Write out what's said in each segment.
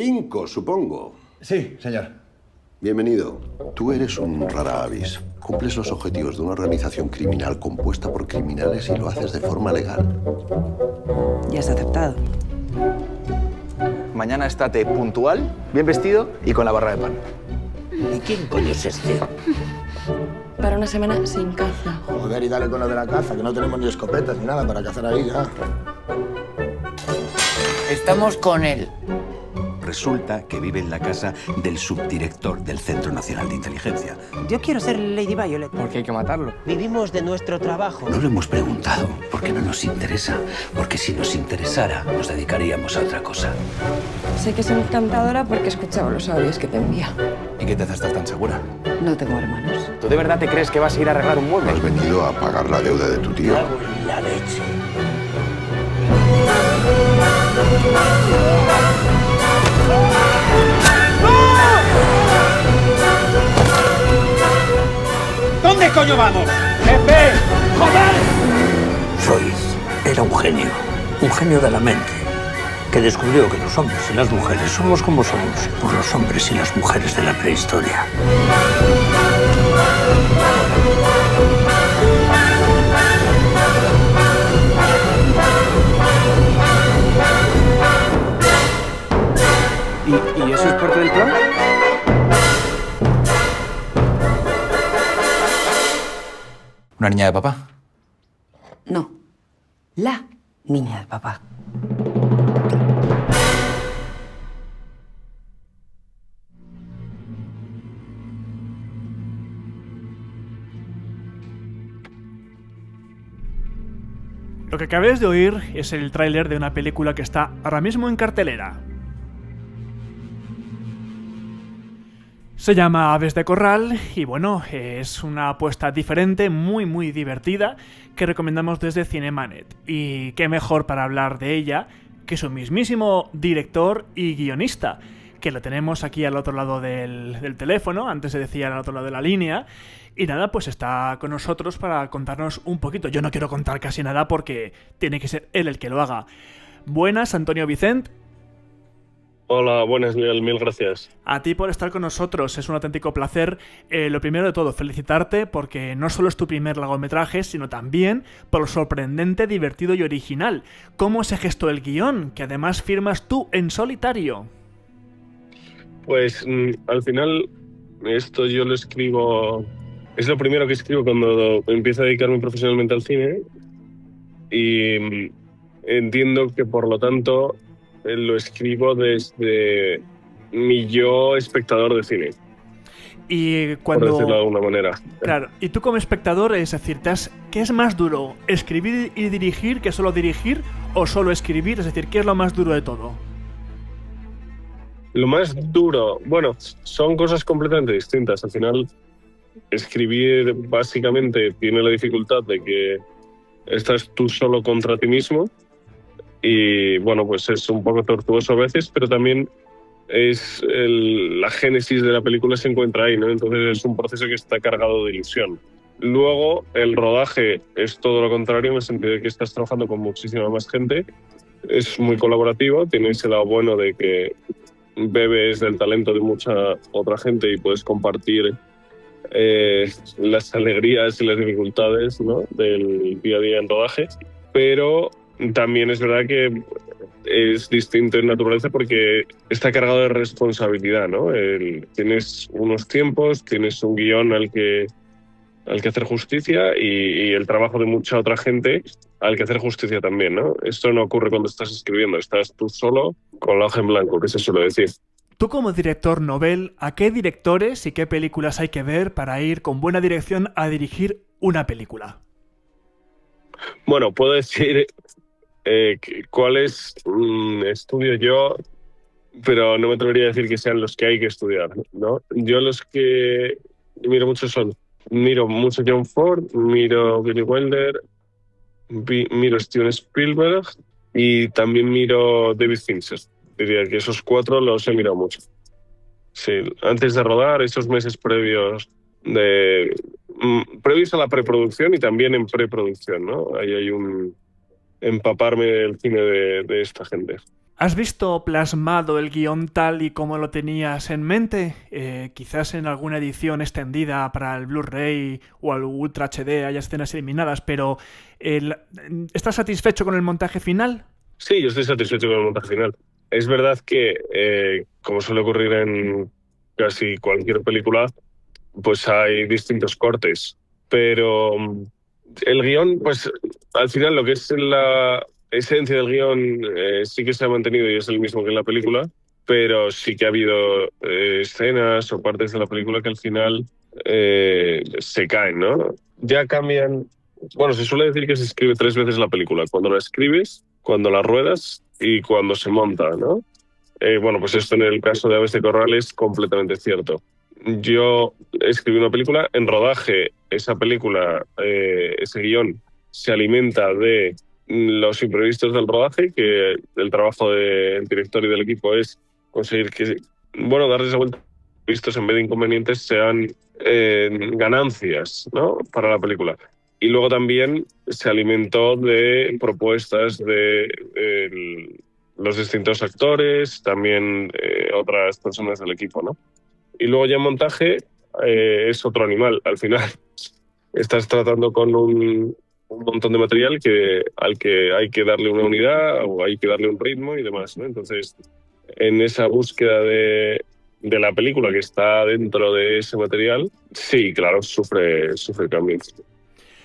Pinco, supongo. Sí, señor. Bienvenido. Tú eres un rara avis. Cumples los objetivos de una organización criminal compuesta por criminales y lo haces de forma legal. Ya has aceptado. Mañana estate puntual, bien vestido y con la barra de pan. ¿Y quién coño es este? Para una semana sin caza. Joder, y dale con lo de la caza, que no tenemos ni escopetas ni nada para cazar ahí ya. Estamos con él. Resulta que vive en la casa del subdirector del Centro Nacional de Inteligencia. Yo quiero ser Lady Violet. Porque hay que matarlo. Vivimos de nuestro trabajo. No lo hemos preguntado porque no nos interesa, porque si nos interesara nos dedicaríamos a otra cosa. Sé que soy encantadora porque he escuchado los audios que te envía. ¿Y qué te hace estar tan segura? No tengo hermanos. ¿Tú de verdad te crees que vas a ir a arreglar un mueble? Has venido a pagar la deuda de tu tío. Cago en la leche. ¿Dónde coño vamos? ¡Jefe! Era un genio de la mente, que descubrió que los hombres y las mujeres somos como somos, por los hombres y las mujeres de la prehistoria. ¿Y eso es parte del plan? ¿Una niña de papá? No. La niña de papá. Lo que acabáis de oír es el tráiler de una película que está ahora mismo en cartelera. Se llama Aves de Corral y bueno, es una apuesta diferente, muy divertida, que recomendamos desde Cinemanet. Y qué mejor para hablar de ella que su mismísimo director y guionista, que lo tenemos aquí al otro lado del teléfono, antes se decía al otro lado de la línea. Y nada, pues está con nosotros para contarnos un poquito. Yo no quiero contar casi nada porque tiene que ser él el que lo haga. Buenas, Antonio Vicent. Hola, buenas, Miguel, mil gracias. A ti por estar con nosotros, es un auténtico placer. Lo primero de todo, felicitarte porque no solo es tu primer largometraje, sino también por lo sorprendente, divertido y original. ¿Cómo se gestó el guión, que además firmas tú en solitario? Pues al final esto yo lo escribo, es lo primero que escribo cuando empiezo a dedicarme profesionalmente al cine y entiendo que por lo tanto lo escribo desde mi yo espectador de cine. Y cuando... Por decirlo de alguna manera. Claro, y tú como espectador, es decir, ¿qué es más duro? ¿Escribir y dirigir que solo dirigir o solo escribir? Es decir, ¿qué es lo más duro de todo? Lo más duro, bueno, son cosas completamente distintas. Al final, escribir básicamente tiene la dificultad de que estás tú solo contra ti mismo. Y bueno, pues es un poco tortuoso a veces, pero también es la génesis de la película se encuentra ahí, ¿no? Entonces es un proceso que está cargado de ilusión. Luego, el rodaje es todo lo contrario, en el sentido de que estás trabajando con muchísima más gente. Es muy colaborativo, tienes el lado bueno de que bebes del talento de mucha otra gente y puedes compartir las alegrías y las dificultades, ¿no?, del día a día en rodaje. Pero también es verdad que es distinto en naturaleza porque está cargado de responsabilidad, ¿no? Tienes unos tiempos, tienes un guión al que hacer justicia y el trabajo de mucha otra gente al que hacer justicia también, ¿no? Esto no ocurre cuando estás escribiendo, estás tú solo con la hoja en blanco, que se suele decir. Tú como director novel, ¿a qué directores y qué películas hay que ver para ir con buena dirección a dirigir una película? Bueno, puedo decir cuáles estudio yo, pero no me atrevería a decir que sean los que hay que estudiar, ¿no? Yo los que miro mucho miro mucho John Ford, miro Billy Wilder, miro Steven Spielberg y también miro David Fincher. Diría que esos cuatro los he mirado mucho. Sí, antes de rodar, esos meses previos a la preproducción y también en preproducción, ¿no? Ahí hay un empaparme del cine de esta gente. ¿Has visto plasmado el guión tal y como lo tenías en mente? Quizás en alguna edición extendida para el Blu-ray o el Ultra HD haya escenas eliminadas, pero ¿estás satisfecho con el montaje final? Sí, yo estoy satisfecho con el montaje final. Es verdad que, como suele ocurrir en casi cualquier película, pues hay distintos cortes. Pero el guión, pues al final lo que es la esencia del guión sí que se ha mantenido y es el mismo que en la película, pero sí que ha habido escenas o partes de la película que al final se caen, ¿no? Ya cambian. Bueno, se suele decir que se escribe 3 veces la película: cuando la escribes, cuando la ruedas y cuando se monta, ¿no? Bueno, pues esto en el caso de Aves de Corral es completamente cierto. Yo escribí una película, en rodaje esa película, ese guión, se alimenta de los imprevistos del rodaje, que el trabajo del director y del equipo es conseguir que, bueno, darles la vuelta, imprevistos en vez de inconvenientes sean ganancias, ¿no?, para la película. Y luego también se alimentó de propuestas de los distintos actores, también otras personas del equipo, ¿no? Y luego ya en montaje es otro animal. Al final estás tratando con un montón de material al que hay que darle una unidad o hay que darle un ritmo y demás, ¿no? Entonces, en esa búsqueda de la película que está dentro de ese material, sí, claro, sufre cambios.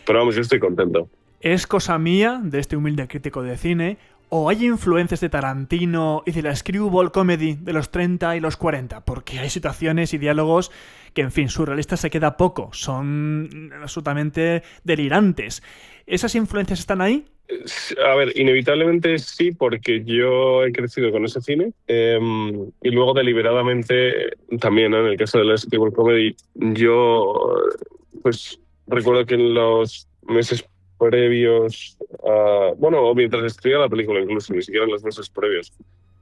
Pero vamos, yo estoy contento. ¿Es cosa mía, de este humilde crítico de cine, o hay influencias de Tarantino y de la screwball comedy de los 30 y los 40? Porque hay situaciones y diálogos que, en fin, surrealistas se queda poco, son absolutamente delirantes. ¿Esas influencias están ahí? A ver, inevitablemente sí, porque yo he crecido con ese cine y luego deliberadamente también, ¿no?, en el caso de la screwball comedy, yo pues recuerdo que en los meses previos bueno, o mientras escribía la película, incluso, ni siquiera en los meses previos,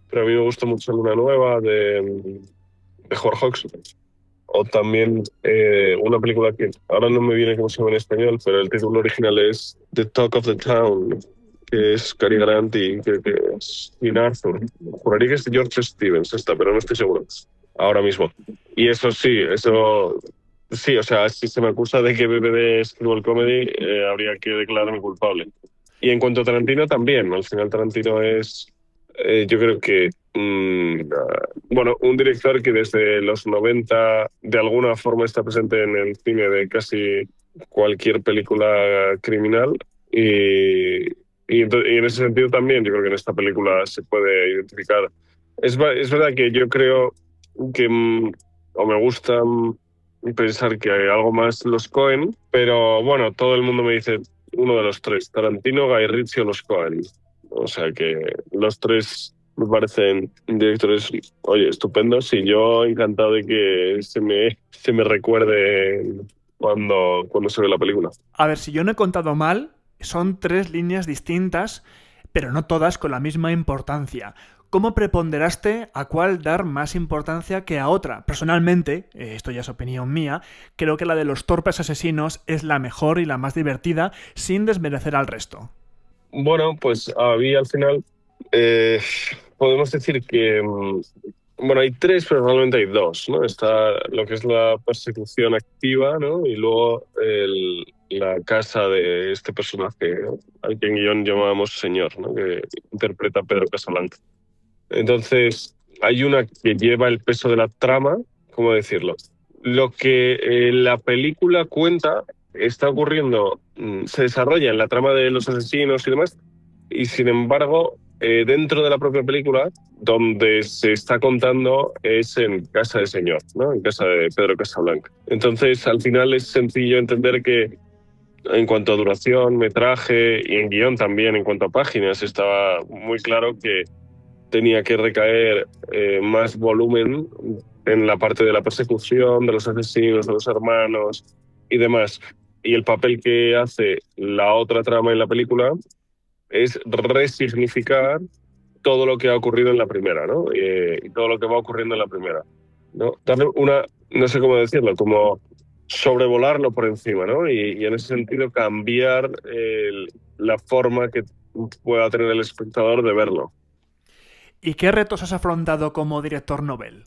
pero a mí me gustó mucho Luna Nueva de Howard Hawks, o también una película que ahora no me viene cómo se llama en español, pero el título original es The Talk of the Town, que es Cary Grant y creo que es Dean Arthur. Juraría que es George Stevens esta, pero no estoy seguro ahora mismo. Y eso sí, o sea, si se me acusa de que bebe de screwball comedy, habría que declararme culpable. Y en cuanto a Tarantino también, al final Tarantino es, yo creo que, bueno, un director que desde los 90 de alguna forma está presente en el cine de casi cualquier película criminal y en ese sentido también yo creo que en esta película se puede identificar. Es verdad que yo creo que, o me gusta pensar que hay algo más los Coen, pero bueno, todo el mundo me dice uno de los tres: Tarantino, Guy Ritchie o los Coen. O sea que los tres me parecen directores, oye, estupendos, y yo encantado de que se me recuerde cuando se ve la película. A ver, si yo no he contado mal, son 3 líneas distintas, pero no todas con la misma importancia. ¿Cómo preponderaste a cuál dar más importancia que a otra? Personalmente, esto ya es opinión mía, creo que la de los torpes asesinos es la mejor y la más divertida, sin desmerecer al resto. Bueno, pues había al final, podemos decir que, bueno, hay 3, pero realmente hay 2, ¿no? Está lo que es la persecución activa, ¿no? Y luego la casa de este personaje, ¿no?, al que en guión llamábamos Señor, ¿no?, que interpreta a Pedro Casablanca. Entonces, hay una que lleva el peso de la trama, ¿cómo decirlo? Lo que la película cuenta está ocurriendo, se desarrolla en la trama de los asesinos y demás, y sin embargo, dentro de la propia película, donde se está contando es en casa de Señor, ¿no?, en casa de Pedro Casablanca. Entonces, al final es sencillo entender que en cuanto a duración, metraje y en guión también, en cuanto a páginas, estaba muy claro que tenía que recaer más volumen en la parte de la persecución, de los asesinos, de los hermanos y demás. Y el papel que hace la otra trama en la película es resignificar todo lo que ha ocurrido en la primera, ¿no? Y todo lo que va ocurriendo en la primera, ¿no? Darle una, no sé cómo decirlo, como sobrevolarlo por encima, ¿no? Y en ese sentido cambiar la forma que pueda tener el espectador de verlo. ¿Y qué retos has afrontado como director novel?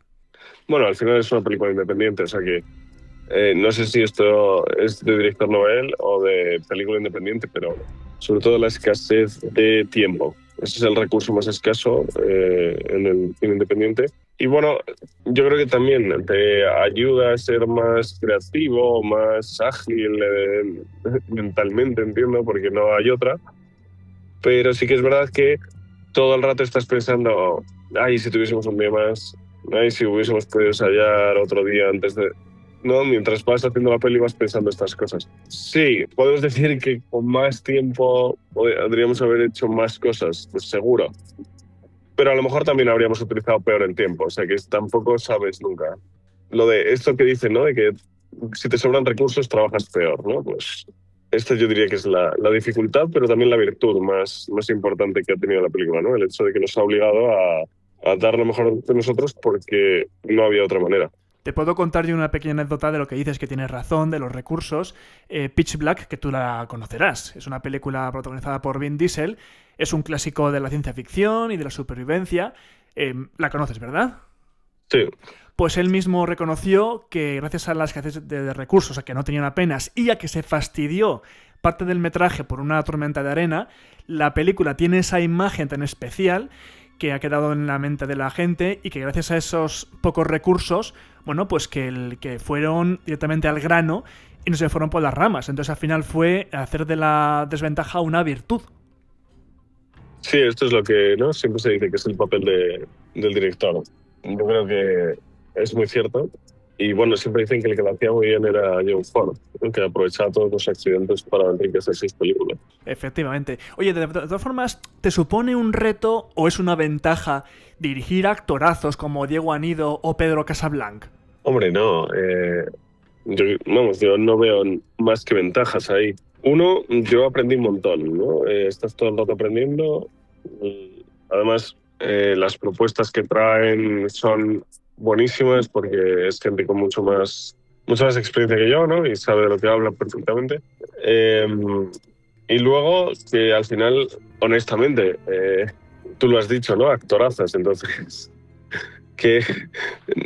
Bueno, al final es una película independiente, o sea que no sé si esto es de director novel o de película independiente, pero sobre todo la escasez de tiempo. Ese es el recurso más escaso en el cine independiente. Y bueno, yo creo que también te ayuda a ser más creativo, más ágil mentalmente, entiendo, porque no hay otra. Pero sí que es verdad que todo el rato estás pensando, ay, si tuviésemos un día más, ay, si hubiésemos podido ensayar otro día antes de... ¿No? Mientras vas haciendo la peli vas pensando estas cosas. Sí, podemos decir que con más tiempo podríamos haber hecho más cosas, pues seguro. Pero a lo mejor también habríamos utilizado peor el tiempo, o sea que tampoco sabes nunca. Lo de esto que dicen, ¿no? De que si te sobran recursos trabajas peor, ¿no? Pues esta yo diría que es la dificultad, pero también la virtud más importante que ha tenido la película, ¿no? El hecho de que nos ha obligado a dar lo mejor de nosotros porque no había otra manera. Te puedo contar yo una pequeña anécdota de lo que dices, que tienes razón, de los recursos. Pitch Black, que tú la conocerás, es una película protagonizada por Vin Diesel, es un clásico de la ciencia ficción y de la supervivencia. La conoces, ¿verdad? Sí. Pues él mismo reconoció que gracias a la escasez de recursos, a que no tenían apenas, y a que se fastidió parte del metraje por una tormenta de arena, la película tiene esa imagen tan especial que ha quedado en la mente de la gente y que gracias a esos pocos recursos, bueno, pues que fueron directamente al grano y no se fueron por las ramas. Entonces al final fue hacer de la desventaja una virtud. Sí, esto es lo que, ¿no? Siempre se dice que es el papel del director. Yo creo que es muy cierto. Y bueno, siempre dicen que el que lo hacía muy bien era John Ford, ¿no? Que aprovechaba todos los accidentes para enriquecer 6 películas. Efectivamente. Oye, de todas formas, ¿te supone un reto o es una ventaja dirigir actorazos como Diego Anido o Pedro Casablanc? Hombre, no. Yo no veo más que ventajas ahí. Uno, yo aprendí un montón, ¿no? Estás todo el rato aprendiendo. Además, las propuestas que traen son buenísimas porque es gente con mucha más experiencia que yo, ¿no? Y sabe de lo que habla perfectamente. Y luego que al final, honestamente, tú lo has dicho, ¿no? Actorazas, entonces que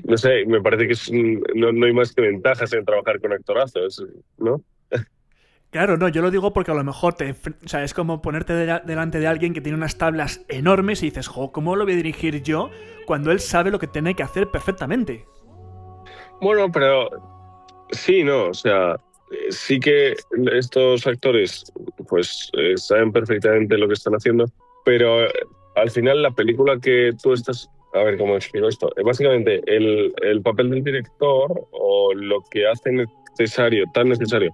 no sé, me parece que no hay más que ventajas en trabajar con actorazos, ¿no? Claro, no, yo lo digo porque a lo mejor o sea, es como ponerte delante de alguien que tiene unas tablas enormes y dices, jo, ¿cómo lo voy a dirigir yo cuando él sabe lo que tiene que hacer perfectamente? Bueno, pero sí, no, o sea, sí que estos actores pues saben perfectamente lo que están haciendo, pero al final la película que tú estás... A ver, ¿cómo explico esto? Básicamente, el papel del director o lo que hace tan necesario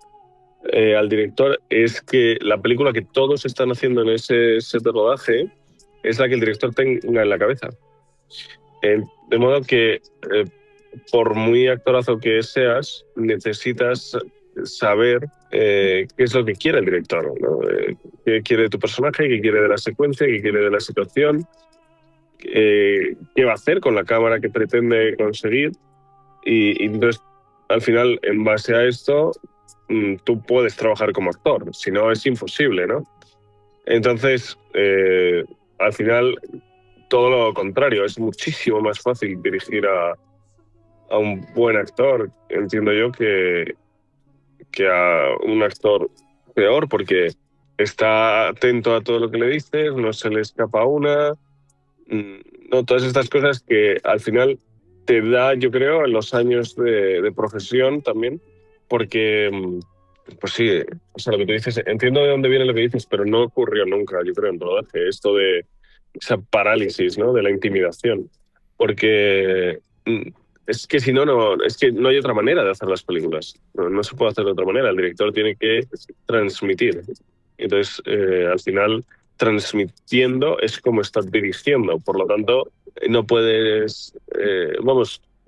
al director es que la película que todos están haciendo en ese set de rodaje es la que el director tenga en la cabeza. De modo que, por muy actorazo que seas, necesitas saber qué es lo que quiere el director, ¿no? Qué quiere de tu personaje, qué quiere de la secuencia, qué quiere de la situación, qué va a hacer con la cámara que pretende conseguir. Y entonces, al final, en base a esto, tú puedes trabajar como actor, si no es imposible, ¿no? Entonces, al final, todo lo contrario, es muchísimo más fácil dirigir a un buen actor, entiendo yo, que a un actor peor, porque está atento a todo lo que le dices, no se le escapa una, no, todas estas cosas que al final te da, yo creo, en los años de profesión también, porque, pues sí, o sea, lo que tú dices, entiendo de dónde viene lo que dices, pero no ocurrió nunca, yo creo, en rodaje, esto de esa parálisis, ¿no? De la intimidación, porque es que si no, es que no hay otra manera de hacer las películas, no se puede hacer de otra manera, el director tiene que transmitir, entonces, al final, transmitiendo es como estás dirigiendo, por lo tanto, no puedes,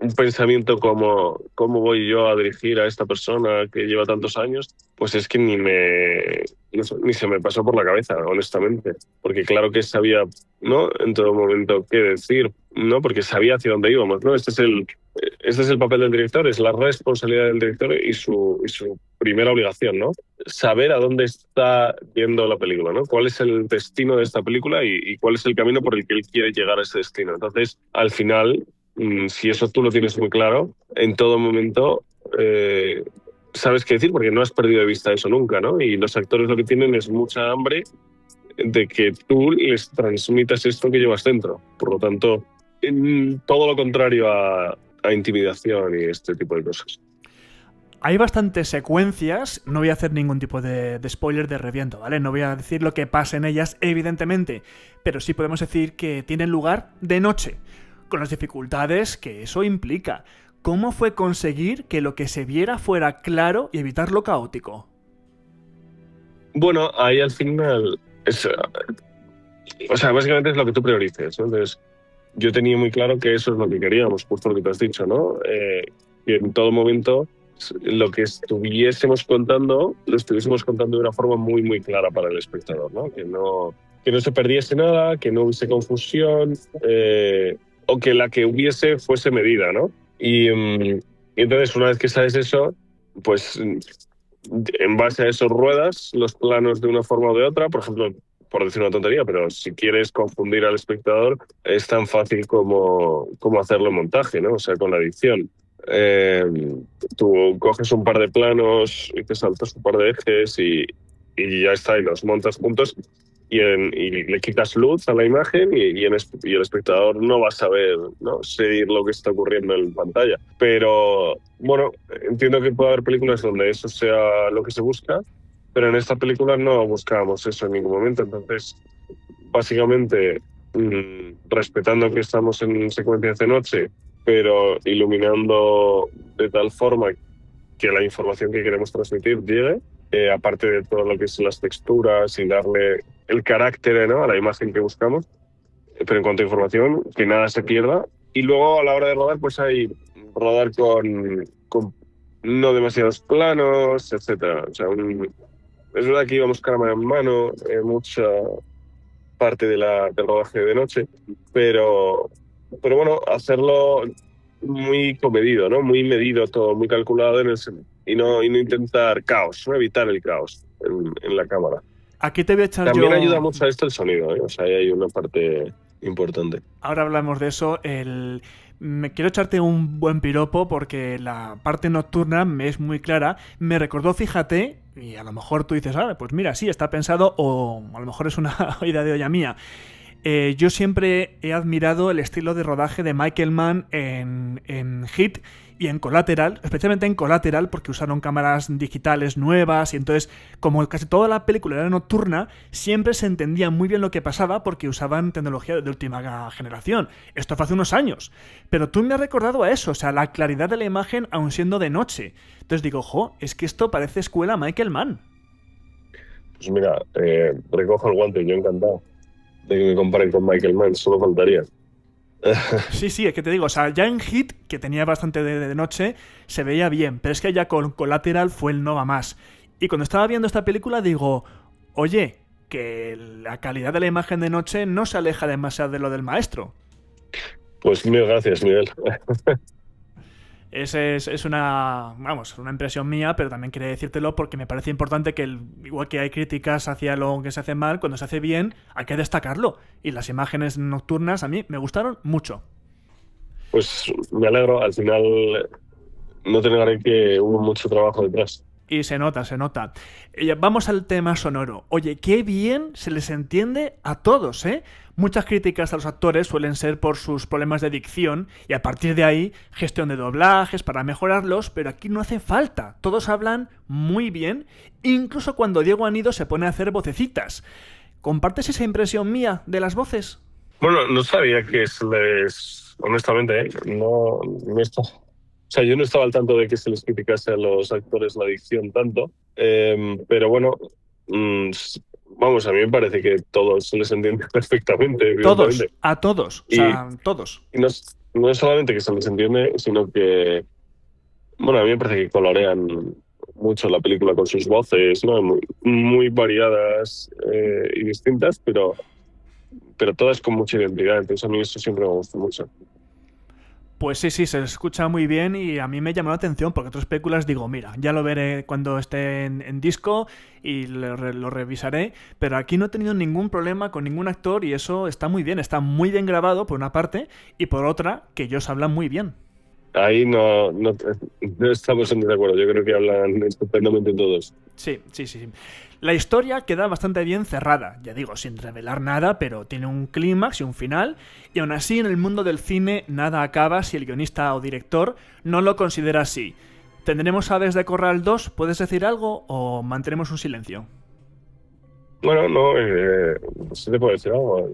un pensamiento como ¿cómo voy yo a dirigir a esta persona que lleva tantos años? Pues es que ni se me pasó por la cabeza, honestamente. Porque claro que sabía, ¿no? En todo momento qué decir, ¿no? Porque sabía hacia dónde íbamos, ¿no? Este es este es el papel del director, es la responsabilidad del director y su primera obligación, ¿no? Saber a dónde está yendo la película, ¿no? Cuál es el destino de esta película y cuál es el camino por el que él quiere llegar a ese destino. Entonces, al final, si eso tú lo tienes muy claro, en todo momento sabes qué decir porque no has perdido de vista eso nunca, ¿no? Y los actores lo que tienen es mucha hambre de que tú les transmitas esto que llevas dentro. Por lo tanto, todo lo contrario a intimidación y este tipo de cosas. Hay bastantes secuencias, no voy a hacer ningún tipo de spoiler de reviento, ¿vale? No voy a decir lo que pasa en ellas, evidentemente, pero sí podemos decir que tienen lugar de noche, con las dificultades que eso implica. ¿Cómo fue conseguir que lo que se viera fuera claro y evitar lo caótico? Bueno, ahí al final... básicamente es lo que tú priorices, ¿no? Entonces, yo tenía muy claro que eso es lo que queríamos, justo lo que te has dicho, ¿no? Que en todo momento lo que estuviésemos contando, lo estuviésemos contando de una forma muy, muy clara para el espectador, ¿no? Que no se perdiese nada, que no hubiese confusión, o que la que hubiese fuese medida, ¿no? Y entonces, una vez que sabes eso, pues en base a eso ruedas los planos de una forma o de otra. Por ejemplo, por decir una tontería, pero si quieres confundir al espectador, es tan fácil como hacerlo en montaje, ¿no? O sea, con la edición. Tú coges un par de planos y te saltas un par de ejes y ya está, y los montas juntos y le quitas luz a la imagen y el espectador no va a saber, ¿no?, seguir lo que está ocurriendo en pantalla. Pero, bueno, entiendo que puede haber películas donde eso sea lo que se busca, pero en esta película no buscábamos eso en ningún momento. Entonces, básicamente, respetando que estamos en secuencias de noche, pero iluminando de tal forma que la información que queremos transmitir llegue, aparte de todo lo que son las texturas y darle el carácter, ¿no?, a la imagen que buscamos, pero en cuanto a información, que nada se pierda. Y luego a la hora de rodar, pues hay rodar con no demasiados planos, etcétera. O sea, es verdad que íbamos cámara en mano mucha parte del rodaje de noche, pero bueno, hacerlo muy comedido, ¿no? Muy medido todo, muy calculado y no intentar caos, no evitar el caos en la cámara. Aquí te voy a echar También ayuda mucho a esto el sonido, ¿eh? O sea, ahí hay una parte importante. Ahora hablamos de eso. Me quiero echarte un buen piropo porque la parte nocturna me es muy clara. Me recordó, fíjate, y a lo mejor tú dices, pues mira, sí, está pensado, o a lo mejor es una idea de olla mía. Yo siempre he admirado el estilo de rodaje de Michael Mann en Hit y en Collateral, especialmente en Collateral, porque usaron cámaras digitales nuevas y entonces, como casi toda la película era nocturna, siempre se entendía muy bien lo que pasaba porque usaban tecnología de última generación. Esto fue hace unos años. Pero tú me has recordado a eso, o sea, la claridad de la imagen aun siendo de noche. Entonces digo, es que esto parece escuela Michael Mann. Pues mira, recojo el guante, yo encantado de que me comparen con Michael Mann, solo faltaría. Sí, es que te digo, o sea, ya en Hit, que tenía bastante de noche, se veía bien, pero es que ya con Collateral fue el no va más. Y cuando estaba viendo esta película digo, oye, que la calidad de la imagen de noche no se aleja demasiado de lo del maestro. Pues mil gracias, Miguel. Es una impresión mía, pero también quería decírtelo porque me parece importante que, igual que hay críticas hacia lo que se hace mal, cuando se hace bien hay que destacarlo. Y las imágenes nocturnas a mí me gustaron mucho. Pues me alegro, al final no te negaré que hubo mucho trabajo detrás. Y se nota. Vamos al tema sonoro. Oye, qué bien se les entiende a todos, ¿eh? Muchas críticas a los actores suelen ser por sus problemas de dicción y a partir de ahí gestión de doblajes para mejorarlos, pero aquí no hace falta. Todos hablan muy bien, incluso cuando Diego Anido se pone a hacer vocecitas. ¿Compartes esa impresión mía de las voces? Bueno, no sabía que honestamente, no estaba... O sea, yo no estaba al tanto de que se les criticase a los actores la dicción tanto, pero bueno, vamos, a mí me parece que todos se les entiende perfectamente. Todos, a todos, o sea, todos. Y no es solamente que se les entiende, sino que, bueno, a mí me parece que colorean mucho la película con sus voces, ¿no? Muy variadas y distintas, pero todas con mucha identidad, entonces a mí eso siempre me gusta mucho. Pues sí, se escucha muy bien y a mí me llamó la atención porque otras películas digo, mira, ya lo veré cuando esté en disco y lo revisaré, pero aquí no he tenido ningún problema con ningún actor y eso está muy bien grabado por una parte y por otra que ellos hablan muy bien. Ahí no estamos en desacuerdo, yo creo que hablan estupendamente todos. Sí. La historia queda bastante bien cerrada, ya digo, sin revelar nada, pero tiene un clímax y un final, y aún así en el mundo del cine nada acaba si el guionista o director no lo considera así. ¿Tendremos Aves de Corral 2? ¿Puedes decir algo o mantenemos un silencio? Bueno, no sé te puedo decir algo.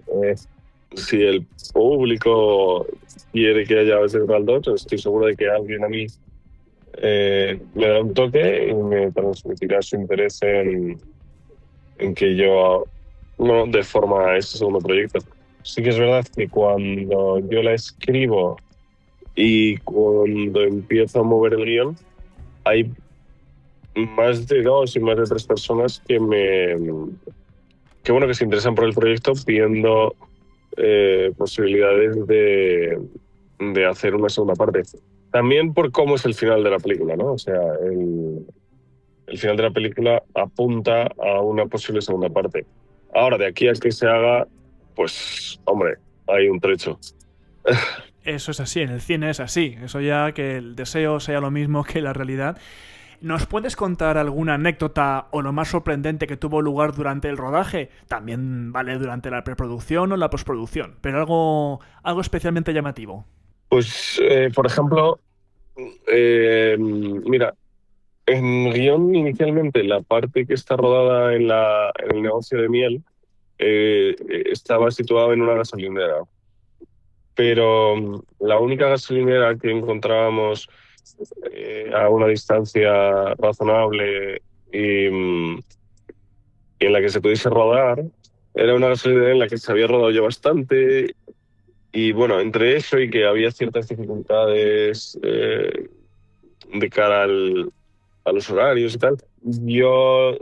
Si el público quiere que haya Aves de Corral 2, estoy seguro de que alguien a mí me dará un toque y me transmitirá su interés en que yo no dé forma a ese segundo proyecto. Sí que es verdad que cuando yo la escribo y cuando empiezo a mover el guión, hay más de 2 y más de 3 personas que se interesan por el proyecto pidiendo posibilidades de hacer una segunda parte. También por cómo es el final de la película, ¿no? O sea, el final de la película apunta a una posible segunda parte. Ahora, de aquí a que se haga, pues, hombre, hay un trecho. Eso es así, en el cine es así. Eso ya que el deseo sea lo mismo que la realidad. ¿Nos puedes contar alguna anécdota o lo más sorprendente que tuvo lugar durante el rodaje? También vale durante la preproducción o la postproducción, pero algo especialmente llamativo. Pues, por ejemplo, mira, en guión inicialmente la parte que está rodada en el negocio de miel estaba situada en una gasolinera. Pero la única gasolinera que encontrábamos a una distancia razonable y en la que se pudiese rodar era una gasolinera en la que se había rodado ya bastante. Y bueno, entre eso y que había ciertas dificultades de cara a los horarios y tal, yo,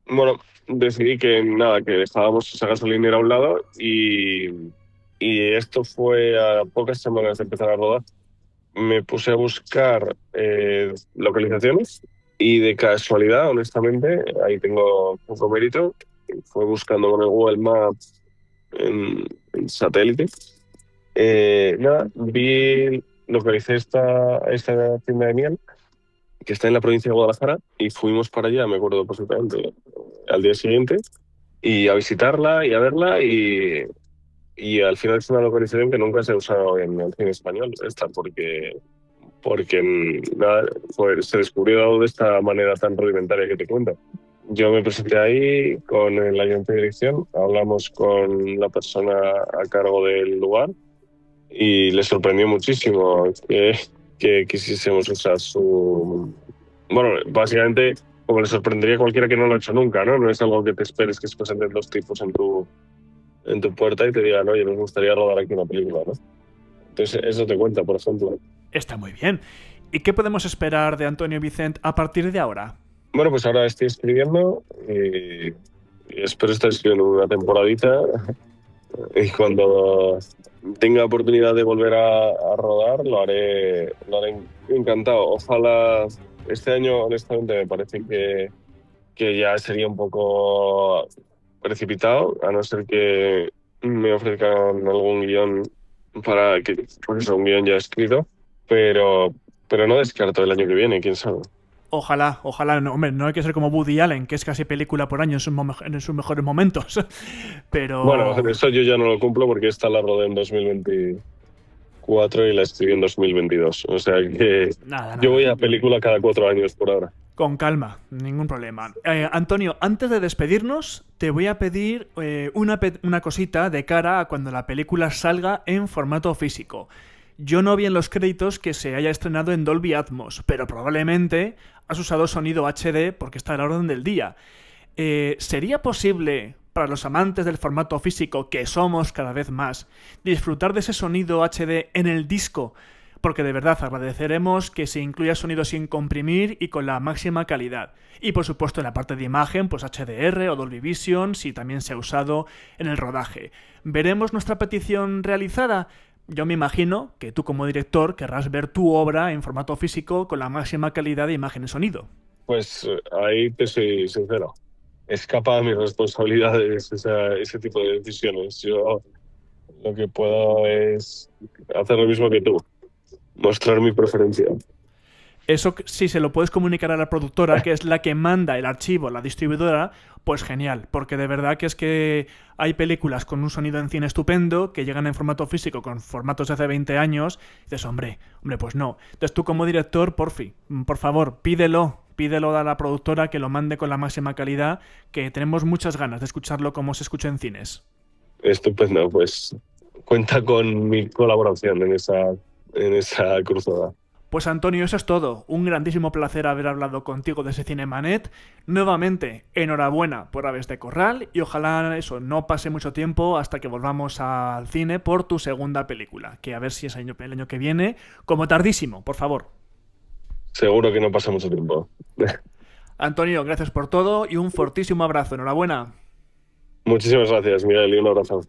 bueno, decidí que dejábamos esa gasolinera a un lado y esto fue a pocas semanas de empezar a rodar. Me puse a buscar localizaciones y de casualidad, honestamente, ahí tengo poco mérito, fue buscando con el Google Maps en satélite. Localicé esta tienda de miel que está en la provincia de Guadalajara y fuimos para allá, me acuerdo perfectamente, al día siguiente y a visitarla y a verla y al final es una localización que nunca se ha usado en el cine español, porque se descubrió de esta manera tan rudimentaria que te cuento. Yo me presenté ahí con el ayudante de dirección, hablamos con la persona a cargo del lugar y le sorprendió muchísimo que quisiésemos usar su... Bueno, básicamente como le sorprendería a cualquiera que no lo ha hecho nunca, ¿no? No es algo que te esperes que se presenten 2 tipos en tu puerta y te digan, oye, nos gustaría rodar aquí una película, ¿no? Entonces eso te cuenta, por ejemplo. Está muy bien. ¿Y qué podemos esperar de Antonio Vicent a partir de ahora? Bueno, pues ahora estoy escribiendo y espero estar escribiendo una temporadita y cuando tenga oportunidad de volver a rodar lo haré encantado. Ojalá este año, honestamente, me parece que ya sería un poco precipitado, a no ser que me ofrezcan algún guión un guión ya escrito, pero no descarto el año que viene, quién sabe. Ojalá, no, hombre, no hay que ser como Woody Allen, que es casi película por año en sus mejores momentos, pero... Bueno, eso yo ya no lo cumplo porque esta la rodé en 2024 y la escribí en 2022, o sea que yo voy a película cada 4 años por ahora. Con calma, ningún problema. Antonio, antes de despedirnos, te voy a pedir una cosita de cara a cuando la película salga en formato físico. Yo no vi en los créditos que se haya estrenado en Dolby Atmos, pero probablemente has usado sonido HD porque está a la orden del día. ¿Sería posible, para los amantes del formato físico, que somos cada vez más, disfrutar de ese sonido HD en el disco? Porque de verdad agradeceremos que se incluya sonido sin comprimir y con la máxima calidad. Y por supuesto en la parte de imagen, pues HDR o Dolby Vision, si también se ha usado en el rodaje. ¿Veremos nuestra petición realizada? Yo me imagino que tú como director querrás ver tu obra en formato físico con la máxima calidad de imagen y sonido. Pues ahí te soy sincero. Escapa a mis responsabilidades ese tipo de decisiones. Yo lo que puedo es hacer lo mismo que tú, mostrar mi preferencia. Eso, si se lo puedes comunicar a la productora, que es la que manda el archivo a la distribuidora, pues genial, porque de verdad que es que hay películas con un sonido en cine estupendo que llegan en formato físico con formatos de hace 20 años y dices, hombre, pues no. Entonces tú como director, por favor, pídelo a la productora que lo mande con la máxima calidad, que tenemos muchas ganas de escucharlo como se escucha en cines. Estupendo, pues cuenta con mi colaboración en esa cruzada. Pues Antonio, eso es todo. Un grandísimo placer haber hablado contigo desde Cinemanet. Nuevamente, enhorabuena por Aves de Corral y ojalá eso no pase mucho tiempo hasta que volvamos al cine por tu segunda película, que a ver si es el año que viene, como tardísimo, por favor. Seguro que no pasa mucho tiempo. Antonio, gracias por todo y un fortísimo abrazo. Enhorabuena. Muchísimas gracias, Miguel, y un abrazo.